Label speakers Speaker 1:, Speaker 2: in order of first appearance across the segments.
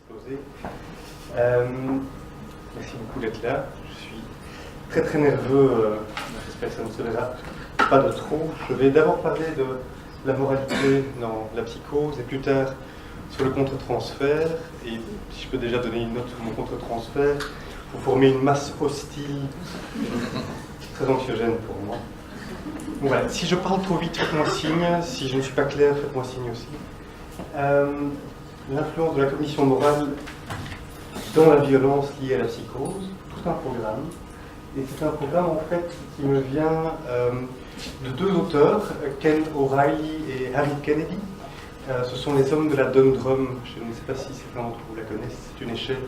Speaker 1: exposé. Merci beaucoup d'être là. Je suis très très nerveux. J'espère que ça ne se verra pas de trop. Je vais d'abord parler de la moralité dans la psychose et plus tard sur le contre-transfert. Et si je peux déjà donner une note sur mon contre-transfert, vous formez une masse hostile très anxiogène pour moi. Donc voilà, si je parle trop vite, faites-moi signe. Si je ne suis pas clair, faites-moi signe aussi. L'influence de la cognition morale dans la violence liée à la psychose, tout un programme. Et c'est un programme en fait qui me vient de deux auteurs, Ken O'Reilly et Harry Kennedy. Ce sont les hommes de la Dundrum. Je ne sais pas si certains d'entre vous la connaissent. C'est une échelle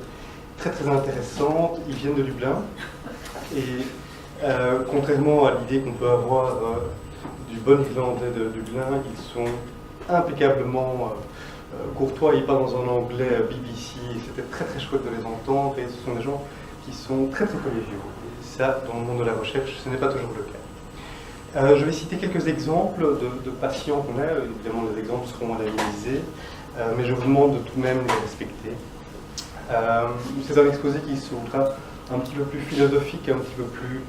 Speaker 1: très très intéressante. Ils viennent de Dublin. Et contrairement à l'idée qu'on peut avoir du bon Irlandais de Dublin, ils sont impeccablement courtois. Ils parlent dans un anglais BBC. C'était très très chouette de les entendre. Et ce sont des gens qui sont très très collégiaux. Et ça, dans le monde de la recherche, ce n'est pas toujours le cas. Je vais citer quelques exemples de patients qu'on a. Évidemment, les exemples seront anonymisés, mais je vous demande de tout de même les respecter. C'est un exposé qui sera un petit peu plus philosophique, un petit peu plus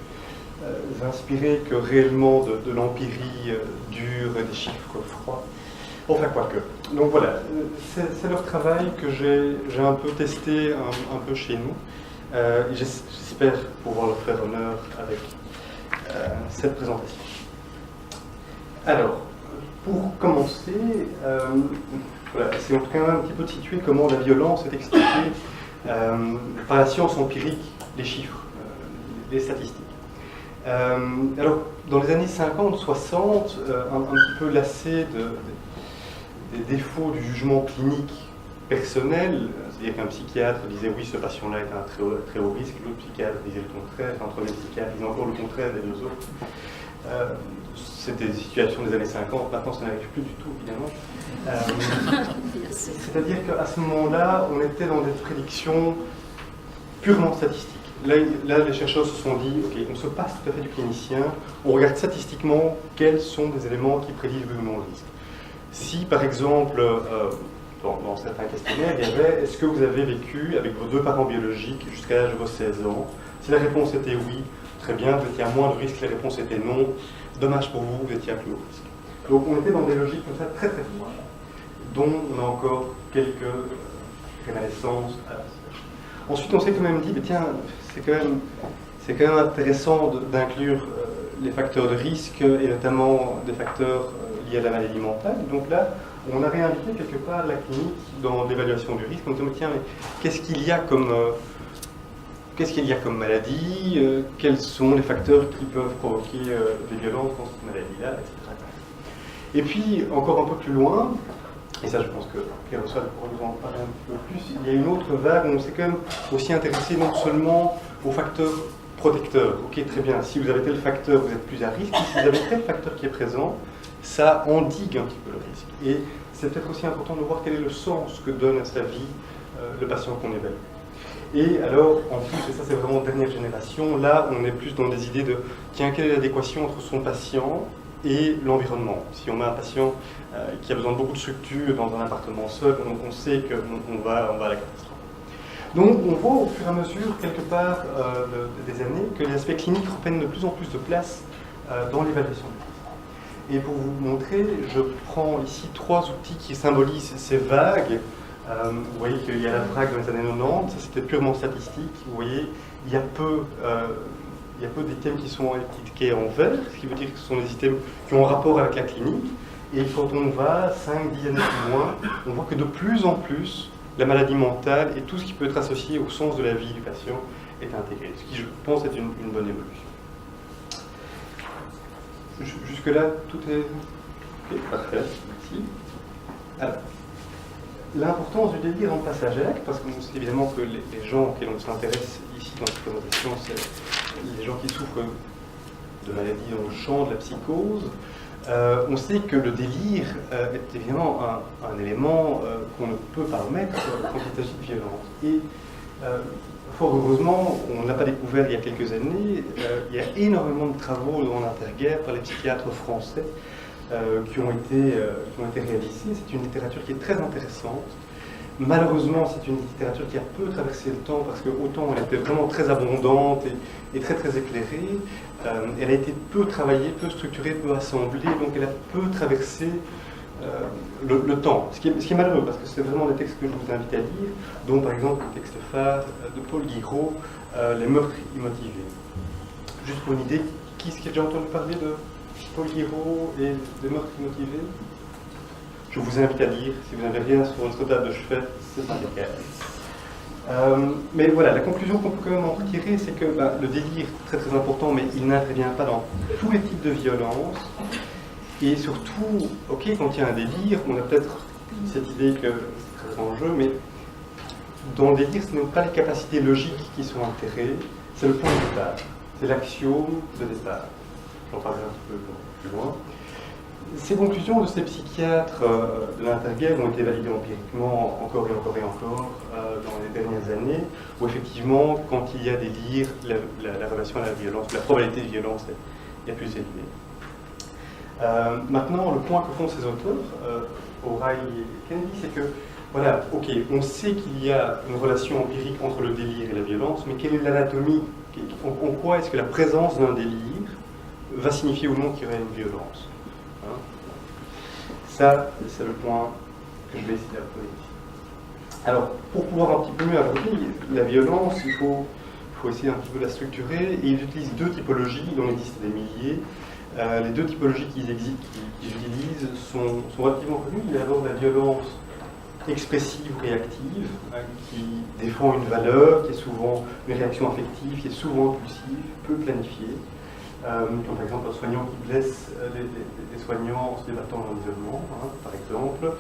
Speaker 1: inspiré que réellement de l'empirie dure et des chiffres froids. Enfin, quoique. Donc voilà, c'est leur travail que j'ai un peu testé un peu chez nous. J'espère pouvoir leur faire honneur avec cette présentation. Alors, pour commencer, voilà, c'est en tout cas un petit peu de situer comment la violence est expliquée par la science empirique, les chiffres, les statistiques. Alors, dans les années 50-60, un petit peu lassé des défauts du jugement clinique personnel, c'est-à-dire qu'un psychiatre disait oui, ce patient-là est un très haut risque, l'autre psychiatre disait le contraire, un troisième psychiatre disait encore le contraire des deux autres. C'était des situations des années 50, maintenant ça n'arrive plus du tout, évidemment. C'est-à-dire qu'à ce moment-là, on était dans des prédictions purement statistiques. Là, les chercheurs se sont dit, ok, on se passe tout à fait du clinicien, on regarde statistiquement quels sont des éléments qui prédisent oui ou non le risque. Si, par exemple, dans certains questionnaires, il y avait « Est-ce que vous avez vécu avec vos deux parents biologiques jusqu'à l'âge de vos 16 ans ?» Si la réponse était oui, très bien, vous étiez à moins de risque. Si la réponse était non, dommage pour vous, vous étiez à plus haut risque. Donc on était dans des logiques comme ça très très froides, dont on a encore quelques réminiscences à la recherche. Ensuite, on s'est quand même dit, mais tiens, c'est quand même intéressant d'inclure les facteurs de risque, et notamment des facteurs liés à la maladie mentale. Donc là, on a réinvité quelque part la clinique dans l'évaluation du risque. On s'est dit, tiens, mais qu'est-ce qu'il y a comme maladie, quels sont les facteurs qui peuvent provoquer des violences dans cette maladie-là, etc. Et puis, encore un peu plus loin, et ça je pense que Pierre Rossal pourra nous en parler un petit peu plus, il y a une autre vague où on s'est quand même aussi intéressé non seulement aux facteurs protecteurs. Ok, très bien, si vous avez tel facteur, vous êtes plus à risque, si vous avez tel facteur qui est présent, ça endigue un petit peu le risque. Et c'est peut-être aussi important de voir quel est le sens que donne à sa vie le patient qu'on évalue. Et alors, en plus, et ça c'est vraiment dernière génération, là on est plus dans des idées de, tiens, quelle est l'adéquation entre son patient et l'environnement. Si on a un patient qui a besoin de beaucoup de structure dans un appartement seul, on sait qu'on va à la catastrophe. Donc on voit au fur et à mesure, quelque part des années, que les aspects cliniques reprennent de plus en plus de place dans l'évaluation du risque. Et pour vous montrer, je prends ici trois outils qui symbolisent ces vagues. Vous voyez qu'il y a la vague dans les années 90, ça c'était purement statistique. Vous voyez, il y a peu d'items qui sont étiquetés en vert, ce qui veut dire que ce sont des items qui ont un rapport avec la clinique. Et quand on va 5-10 années plus loin, on voit que de plus en plus, la maladie mentale et tout ce qui peut être associé au sens de la vie du patient est intégré. Ce qui, je pense, est une bonne évolution. Jusque-là, tout est... Ok, parfait, merci. Alors, l'importance du délire en passe à Jacques, parce que c'est évidemment que les gens auxquels on s'intéresse ici dans cette présentation, c'est les gens qui souffrent de maladies dans le champ de la psychose. On sait que le délire est évidemment un élément qu'on ne peut pas omettre quand il s'agit de violence. Et fort heureusement, on ne l'a pas découvert il y a quelques années, il y a énormément de travaux dans l'interguerre par les psychiatres français qui ont été réalisés. C'est une littérature qui est très intéressante, Malheureusement, c'est une littérature qui a peu traversé le temps, parce que autant elle était vraiment très abondante et très très éclairée, elle a été peu travaillée, peu structurée, peu assemblée, donc elle a peu traversé le temps. Ce qui est malheureux, parce que c'est vraiment des textes que je vous invite à lire, dont par exemple le texte phare de Paul Guiraud, Les meurtres immotivés. Juste pour une idée, qui est-ce qui a déjà entendu parler de Paul Guiraud et des meurtres immotivés? Je vous invite à lire, si vous n'avez rien sur votre table de chevet, c'est pas le cas. Mais voilà, la conclusion qu'on peut quand même en retirer, c'est que le délire est très très important, mais il n'intervient pas dans tous les types de violence. Et surtout, ok, quand il y a un délire, on a peut-être cette idée que c'est très en jeu, mais dans le délire, ce n'est pas les capacités logiques qui sont altérées, c'est le point de départ, c'est l'axiome de départ. J'en parlerai un petit peu plus loin. Ces conclusions de ces psychiatres de l'interguerre ont été validées empiriquement encore et encore et encore dans les dernières années, où effectivement, quand il y a des délires, la relation à la violence, la probabilité de violence est plus élevée. Maintenant, le point que font ces auteurs, O'Reilly et Kennedy, c'est que, voilà, ok, on sait qu'il y a une relation empirique entre le délire et la violence, mais quelle est l'anatomie? En quoi est-ce que la présence d'un délire va signifier ou non qu'il y aurait une violence? Ça, c'est le point que je vais essayer d'apprendre ici. Alors, pour pouvoir un petit peu mieux aborder la violence, il faut essayer un petit peu de la structurer, et ils utilisent deux typologies, il en existe des milliers. Les deux typologies qu'ils utilisent sont relativement connues. Il y a d'abord la violence expressive ou réactive, qui défend une valeur, qui est souvent une réaction affective, qui est souvent impulsive, peu planifiée. Comme par exemple un soignant qui blesse des soignants en se débattant dans l'isolement, par exemple,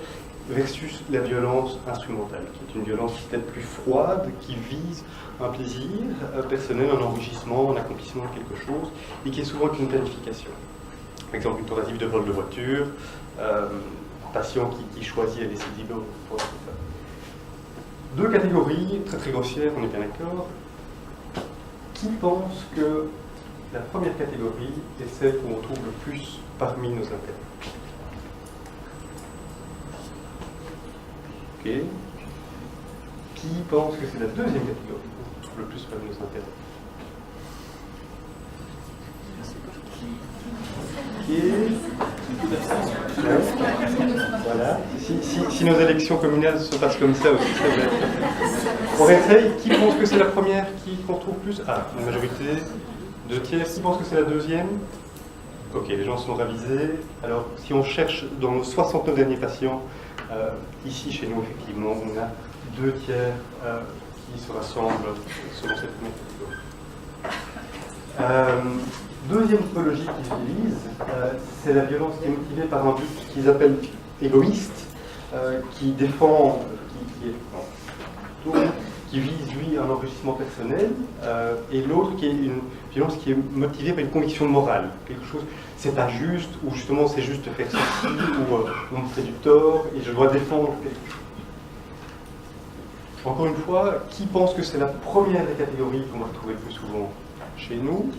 Speaker 1: versus la violence instrumentale, qui est une violence qui est peut-être plus froide, qui vise un plaisir personnel, un enrichissement, un accomplissement de quelque chose, et qui est souvent qu'une planification. Par exemple, une tentative de vol de voiture, un patient qui choisit à décider pour ça. Deux catégories, très très grossières, on est bien d'accord. Qui pense que la première catégorie est celle qu'on retrouve le plus parmi nos intérêts? Ok. Qui pense que c'est la deuxième catégorie qu'on retrouve le plus parmi nos intérêts? Voilà. Si nos élections communales se passent comme ça aussi, ça va être... On essaye. Qui pense que c'est la première qu'on retrouve plus? Ah, la majorité. 2 tiers. Qui pense que c'est la deuxième? Ok, les gens sont ravisés. Alors, si on cherche dans nos 69 derniers patients, ici chez nous, effectivement, on a 2 tiers qui se rassemblent selon cette première catégorie. Deuxième typologie qu'ils utilisent, c'est la violence qui est motivée par un but qu'ils appellent égoïste, qui défend, qui vise, lui, un enrichissement personnel, et l'autre qui est une violence qui est motivée par une conviction morale. Quelque chose, c'est pas juste, ou justement c'est juste faire ceci, ou on me fait du tort, et je dois défendre quelque chose. Encore une fois, qui pense que c'est la première des catégories qu'on va retrouver le plus souvent chez nous?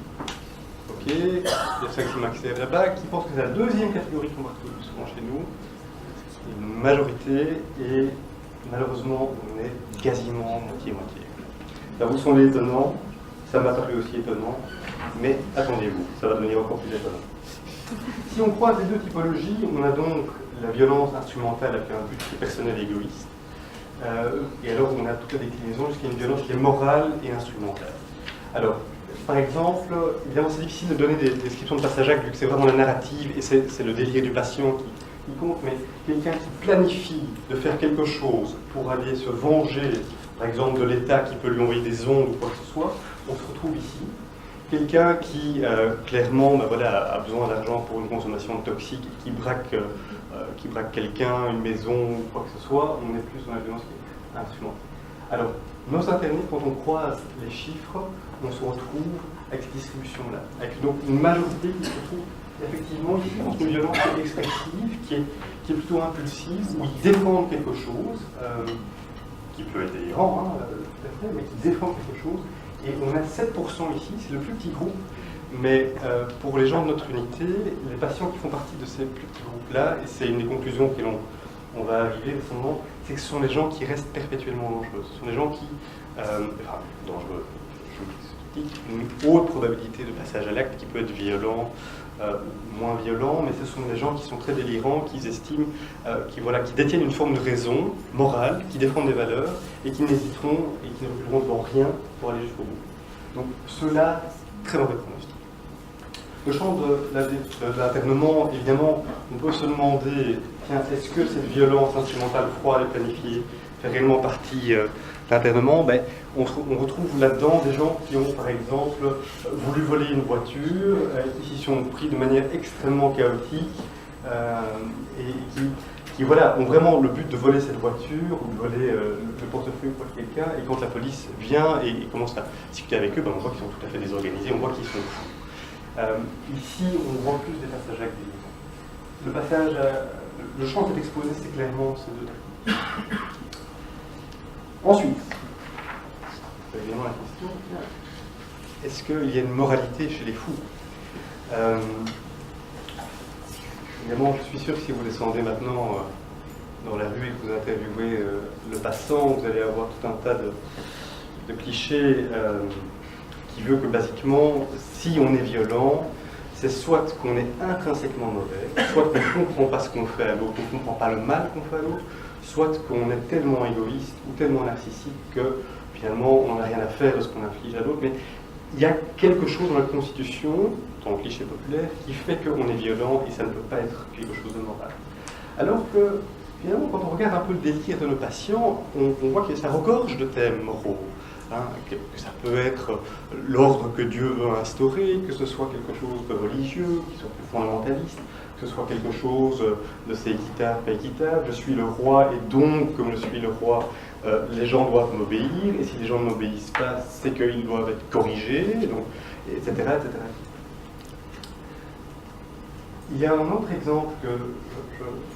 Speaker 1: Ok, il y a 5 maximum là-bas. Qui pense que c'est la deuxième catégorie qu'on va retrouver le plus souvent chez nous? Une majorité, et malheureusement, on est quasiment moitié-moitié. Là, vous semblez étonnant, ça m'a paru aussi étonnant, mais attendez-vous, ça va devenir encore plus étonnant. Si on croise les deux typologies, on a donc la violence instrumentale avec un but personnel et égoïste, et alors on a toute la déclinaison jusqu'à une violence qui est morale et instrumentale. Alors, par exemple, évidemment c'est difficile de donner des descriptions de passage acte vu que c'est vraiment la narrative et c'est le délire du patient qui compte, mais quelqu'un qui planifie de faire quelque chose pour aller se venger, par exemple de l'État qui peut lui envoyer des ondes ou quoi que ce soit, on se retrouve ici. Quelqu'un qui, clairement, a besoin d'argent pour une consommation toxique et qui braque quelqu'un, une maison ou quoi que ce soit, on est plus dans la violence qui est instrumentale. Alors, nos internets, quand on croise les chiffres, on se retrouve avec cette distribution-là, avec donc une majorité qui se retrouve effectivement ici entre une violence qui est expressive, qui est plutôt impulsive, où ils défendent quelque chose, qui peut être délirant, tout à fait, mais qui défend quelque chose. Et on a 7% ici, c'est le plus petit groupe, mais pour les gens de notre unité, les patients qui font partie de ces plus petits groupes-là, et c'est une des conclusions que on va arriver récemment, c'est que ce sont des gens qui restent perpétuellement dangereux. Ce sont des gens qui, dangereux, je dis, une haute probabilité de passage à l'acte qui peut être violent, moins violent, mais ce sont des gens qui sont très délirants, qui estiment, qui détiennent une forme de raison morale, qui défendent des valeurs et qui n'hésiteront et qui ne reculeront devant rien pour aller jusqu'au bout. Donc ceux-là, très mauvais pronostic. Le champ de l'internement, évidemment, on peut se demander, tiens, est-ce que cette violence instrumentale froide et planifiée fait réellement partie de l'internement? On retrouve là-dedans des gens qui ont, par exemple, voulu voler une voiture, qui s'y sont pris de manière extrêmement chaotique, et qui ont vraiment le but de voler cette voiture, ou de voler le portefeuille de quelqu'un, et quand la police vient et commence à discuter avec eux, on voit qu'ils sont tout à fait désorganisés, on voit qu'ils sont fous. Ici, on voit plus des passages à gris. Le champ qui est exposé, c'est clairement ces deux techniques. Ensuite, évidemment la question, est-ce qu'il y a une moralité chez les fous? Évidemment, je suis sûr que si vous descendez maintenant dans la rue et que vous interviewez le passant, vous allez avoir tout un tas de clichés qui veut que, basiquement, si on est violent, c'est soit qu'on est intrinsèquement mauvais, soit qu'on ne comprend pas ce qu'on fait à l'autre, qu'on ne comprend pas le mal qu'on fait à l'autre, soit qu'on est tellement égoïste ou tellement narcissique que, finalement, on n'a rien à faire de ce qu'on inflige à l'autre. Mais il y a quelque chose dans la Constitution, dans le cliché populaire, qui fait qu'on est violent et ça ne peut pas être quelque chose de moral. Alors que, finalement, quand on regarde un peu le délire de nos patients, on voit que ça regorge de thèmes moraux. Que ça peut être l'ordre que Dieu veut instaurer, que ce soit quelque chose de religieux, qui soit plus fondamentaliste, que ce soit quelque chose de c'est équitable, pas équitable, je suis le roi et donc, comme je suis le roi, les gens doivent m'obéir, et si les gens ne m'obéissent pas, c'est qu'ils doivent être corrigés, donc, etc., etc. Il y a un autre exemple que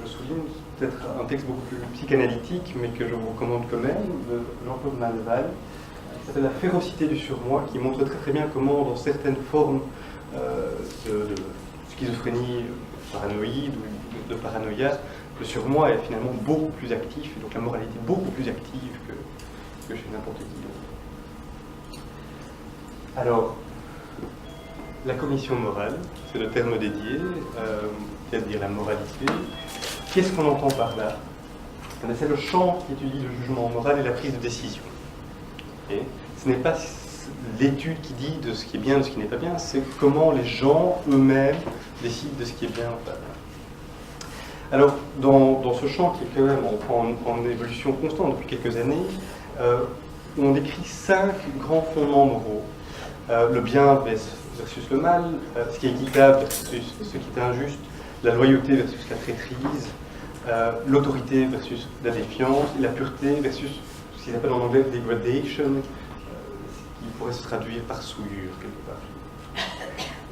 Speaker 1: je souligne, peut-être un texte beaucoup plus psychanalytique, mais que je vous recommande quand même, de Jean-Claude Malval, qui s'appelle La férocité du surmoi, qui montre très très bien comment, dans certaines formes de schizophrénie paranoïde ou de paranoïa, le surmoi est finalement beaucoup plus actif, et donc la moralité beaucoup plus active que chez n'importe qui d'autre. Alors, la cognition morale, c'est le terme dédié, c'est-à-dire la moralité. Qu'est-ce qu'on entend par là? C'est le champ qui étudie le jugement moral et la prise de décision. Okay. Ce n'est pas l'étude qui dit de ce qui est bien et de ce qui n'est pas bien, c'est comment les gens eux-mêmes décident de ce qui est bien ou pas bien. Alors, dans ce champ qui est quand même en évolution constante depuis quelques années, on décrit 5 grands fondements moraux. Le bien versus le mal, ce qui est équitable versus ce qui est injuste, la loyauté versus la traîtrise, l'autorité versus la défiance, et la pureté versus ce qu'ils appellent en anglais degradation, qui pourrait se traduire par souillure quelque part.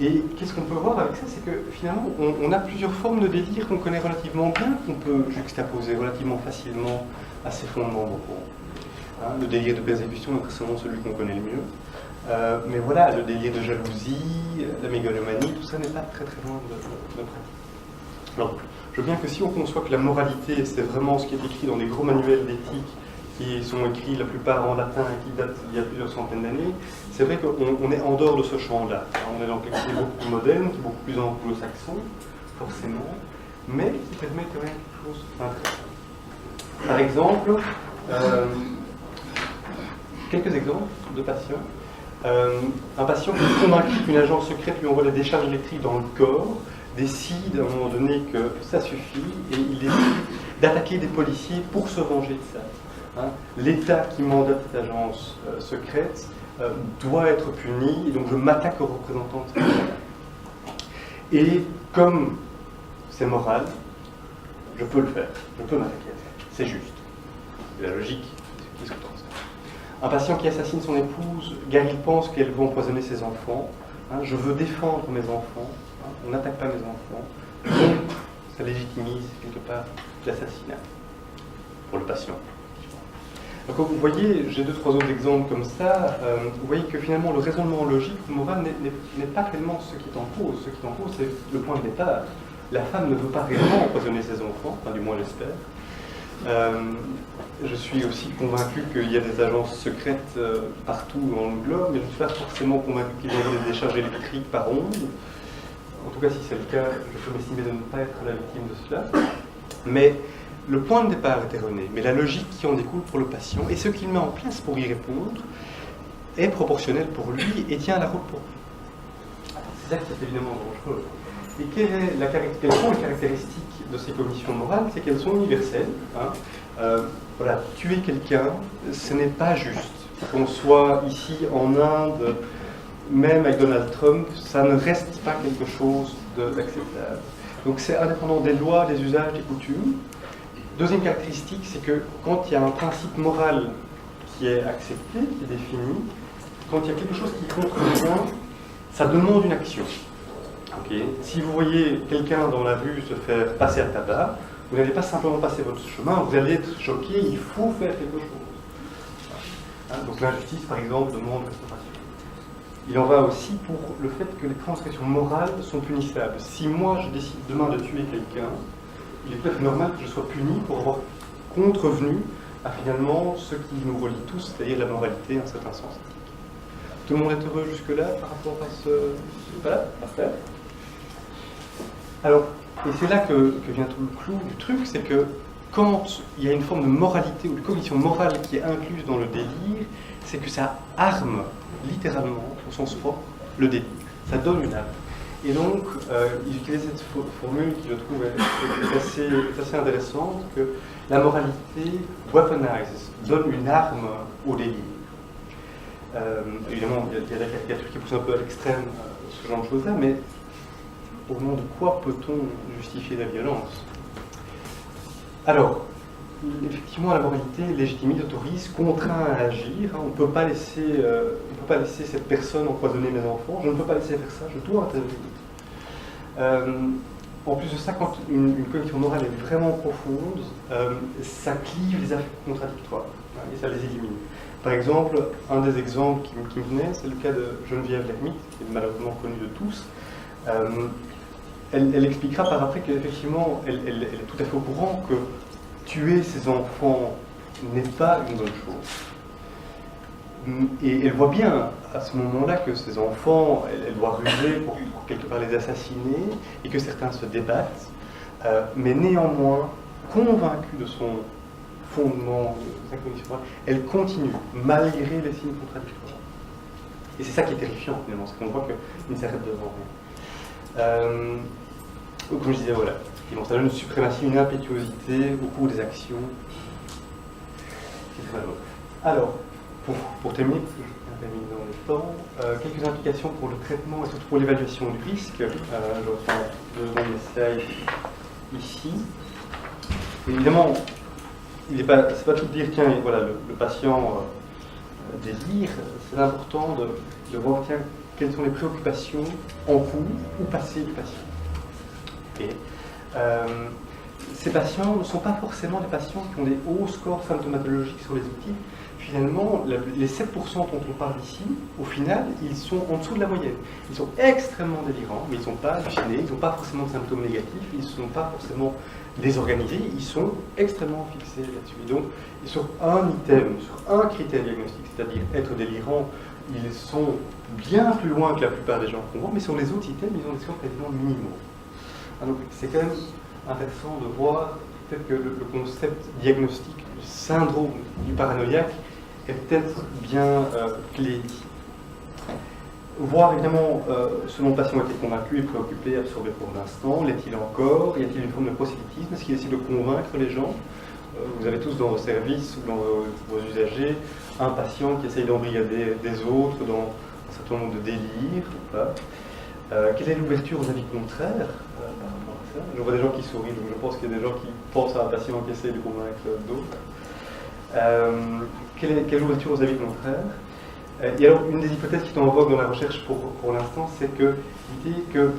Speaker 1: Et qu'est-ce qu'on peut voir avec ça? C'est que finalement, on a plusieurs formes de délire qu'on connaît relativement bien, qu'on peut juxtaposer relativement facilement à ces fondements moraux. Le délire de persécution est précisément celui qu'on connaît le mieux. Mais voilà, le délire de jalousie, la mégalomanie, tout ça n'est pas très très loin de pratique. Alors, je veux bien que si on conçoit que la moralité, c'est vraiment ce qui est écrit dans des gros manuels d'éthique, qui sont écrits la plupart en latin et qui datent d'il y a plusieurs centaines d'années, c'est vrai qu'on est en dehors de ce champ-là. On est dans quelque chose de beaucoup plus moderne, qui est beaucoup plus anglo-saxon, forcément, mais qui permet quand même quelque chose d'intéressant. Par exemple, quelques exemples de patients. Un patient qui est convaincu qu'une agence secrète lui envoie des décharges électriques dans le corps, décide à un moment donné que ça suffit et il décide d'attaquer des policiers pour se venger de ça. L'État qui mandate cette agence secrète doit être puni, et donc je m'attaque aux représentants de cette État. Et comme c'est moral, je peux le faire, je peux m'attaquer à ça, c'est juste. C'est la logique qui sous-tend ça. Un patient qui assassine son épouse, car il pense qu'elle va empoisonner ses enfants. Je veux défendre mes enfants, on n'attaque pas mes enfants, donc ça légitimise quelque part l'assassinat pour le patient. Donc vous voyez, j'ai 2-3 autres exemples comme ça, vous voyez que finalement le raisonnement logique ou moral n'est pas réellement ce qui est en cause. Ce qui est en cause, c'est le point de départ. La femme ne veut pas réellement empoisonner ses enfants, enfin du moins j'espère. Je suis aussi convaincu qu'il y a des agences secrètes partout dans le globe, mais je ne suis pas forcément convaincu qu'ils envoient des décharges électriques par onde. En tout cas, si c'est le cas, je peux m'estimer de ne pas être la victime de cela. Mais le point de départ est erroné, mais la logique qui en découle pour le patient et ce qu'il met en place pour y répondre est proportionnel pour lui et tient la route pour lui. C'est ça qui est évidemment dangereux. Et quelles sont les caractéristiques de ces cognitions morales? C'est qu'elles sont universelles. Voilà, tuer quelqu'un, ce n'est pas juste. Qu'on soit ici en Inde, même avec Donald Trump, ça ne reste pas quelque chose d'acceptable. Donc c'est indépendant des lois, des usages, des coutumes. Deuxième caractéristique, c'est que quand il y a un principe moral qui est accepté, qui est défini, quand il y a quelque chose qui contrevient, ça demande une action. Okay. Si vous voyez quelqu'un dans la rue se faire passer à tabac, vous n'allez pas simplement passer votre chemin, vous allez être choqué, il faut faire quelque chose. Donc l'injustice, par exemple, demande restauration. Il en va aussi pour le fait que les transgressions morales sont punissables. Si moi je décide demain de tuer quelqu'un, il est peut-être normal que je sois puni pour avoir contrevenu à finalement ce qui nous relie tous, c'est-à-dire la moralité, un certain sens éthique. Tout le monde est heureux jusque-là par rapport à ce... Voilà, parfait. Alors, et c'est là que vient tout le clou du truc, c'est que quand il y a une forme de moralité ou de cognition morale qui est incluse dans le délire, c'est que ça arme littéralement, au sens propre, le délire. Ça donne une arme. Et donc, ils utilisent cette formule qui, je trouve, est assez intéressante, que la moralité weaponizes, donne une arme au délire. Évidemment, il y a des caricatures qui poussent un peu à l'extrême, ce genre de choses-là, mais au nom de quoi peut-on justifier la violence? Alors, effectivement, la moralité légitimise, autorise, contraint à agir. On ne peut pas laisser cette personne empoisonner mes enfants. Je ne peux pas laisser faire ça. Je dois intervenir. En plus de ça, quand une cognition morale est vraiment profonde, ça clive les affects contradictoires et ça les élimine. Par exemple, un des exemples qui me venait, c'est le cas de Geneviève Lermite, qui est malheureusement connue de tous. Elle expliquera par après qu'effectivement, elle est tout à fait au courant que tuer ses enfants n'est pas une bonne chose. Et elle voit bien à ce moment-là que ses enfants, elle doit ruser pour quelque part les assassiner, et que certains se débattent, mais néanmoins, convaincue de son fondement, de sa cognition morale, elle continue, malgré les signes contradictoires. Et c'est ça qui est terrifiant finalement, c'est qu'on voit qu'il ne s'arrête devant rien. Comme je disais, voilà, ça donne une suprématie, une impétuosité au cours des actions. Alors, pour terminer, parce que je termine dans le temps, quelques implications pour le traitement et surtout pour l'évaluation du risque. Je reprends deux slides ici. Évidemment, c'est pas tout de dire, tiens, voilà, le patient désire, c'est important de voir, tiens, quelles sont les préoccupations en cours ou passées du patient. Okay. Ces patients ne sont pas forcément des patients qui ont des hauts scores symptomatologiques sur les outils. Finalement, les 7% dont on parle ici, au final, ils sont en dessous de la moyenne. Ils sont extrêmement délirants, mais ils ne sont pas hallucinés, ils n'ont pas forcément de symptômes négatifs, ils ne sont pas forcément désorganisés, ils sont extrêmement fixés là-dessus. Donc, sur un item, sur un critère diagnostique, c'est-à-dire être délirant, ils sont bien plus loin que la plupart des gens qu'on voit, mais sur les autres items, ils ont des scores quasiment minimaux. Donc, c'est quand même intéressant de voir peut-être que le concept diagnostique du syndrome du paranoïaque est peut-être bien clé ici. Voir évidemment, selon le patient a-t-il convaincu et préoccupé, absorbé pour l'instant, l'est-il encore? Y a-t-il une forme de prosélytisme? Est-ce qu'il essaie de convaincre les gens? Vous avez tous dans vos services ou dans vos usagers un patient qui essaye d'embrigader des autres dans un certain nombre de délires ou pas. Quelle est l'ouverture aux avis contraires par rapport à ça? Je vois des gens qui sourient, donc je pense qu'il y a des gens qui pensent à un patient qui essaie de convaincre d'autres. Quelle est l'ouverture aux avis contraires? Et alors, une des hypothèses qui est en vogue dans la recherche pour l'instant, c'est que l'idée que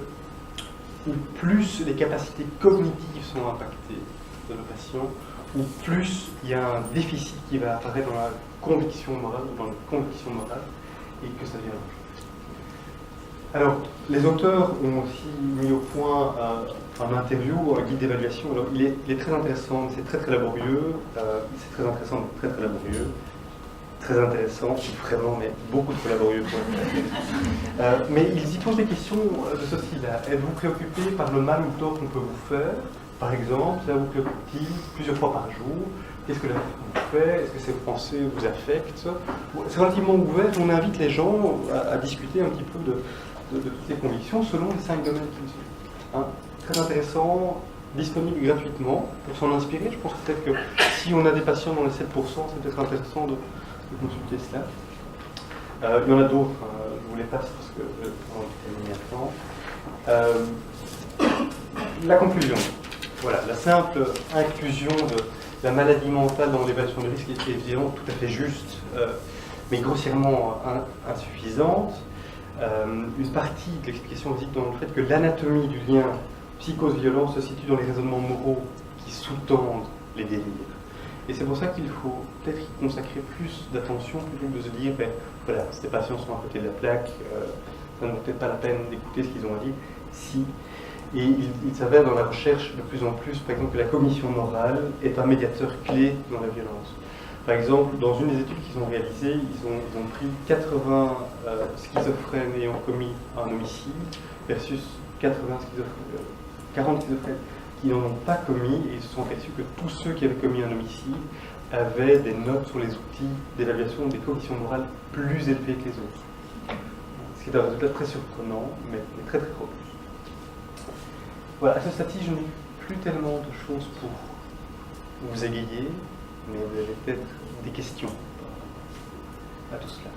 Speaker 1: ou plus les capacités cognitives sont impactées de le patient, ou plus il y a un déficit qui va apparaître dans la conviction morale, ou dans les convictions morales, et que ça devient dangereux. Alors, les auteurs ont aussi mis au point un interview, un guide d'évaluation. Alors, il est très intéressant, c'est très très laborieux. C'est très intéressant, mais très très laborieux. Très intéressant, vraiment, mais beaucoup trop laborieux pour le faire. Mais ils y posent des questions de ceci là. Êtes-vous préoccupé par le mal ou le tort qu'on peut vous faire? Par exemple, ça vous préoccupe-t-il plusieurs fois par jour? Qu'est-ce que la vous fait? Est-ce que ces pensées vous affectent? C'est relativement ouvert. On invite les gens à discuter un petit peu de toutes les convictions selon les 5 domaines qu'ils suivent. Hein, très intéressant, disponible gratuitement pour s'en inspirer. Je pense peut-être que si on a des patients dans les 7%, c'est peut-être intéressant de consulter cela. Il y en a d'autres, je vous les passe parce que je vais terminer maintenant. La conclusion. Voilà, la simple inclusion de la maladie mentale dans l'évaluation de risque est évidemment tout à fait juste, mais grossièrement insuffisante. Une partie de l'explication réside dans le fait que l'anatomie du lien psychose-violence se situe dans les raisonnements moraux qui sous-tendent les délires. Et c'est pour ça qu'il faut peut-être y consacrer plus d'attention plutôt que de se dire, ben, voilà, ces patients sont à côté de la plaque, ça ne vaut peut-être pas la peine d'écouter ce qu'ils ont à dire. Si. Et il s'avère dans la recherche de plus en plus, par exemple, que la cognition morale est un médiateur clé dans la violence. Par exemple, dans une des études qu'ils ont réalisées, ils ont pris 80 schizophrènes ayant commis un homicide versus 40 schizophrènes qui n'en ont pas commis, et ils se sont aperçus que tous ceux qui avaient commis un homicide avaient des notes sur les outils d'évaluation des cognitions morales plus élevées que les autres. Ce qui est un résultat très surprenant, mais très très robuste. Voilà, à ce stade-ci, je n'ai plus tellement de choses pour vous égayer, mais vous avez peut-être des questions à tout cela.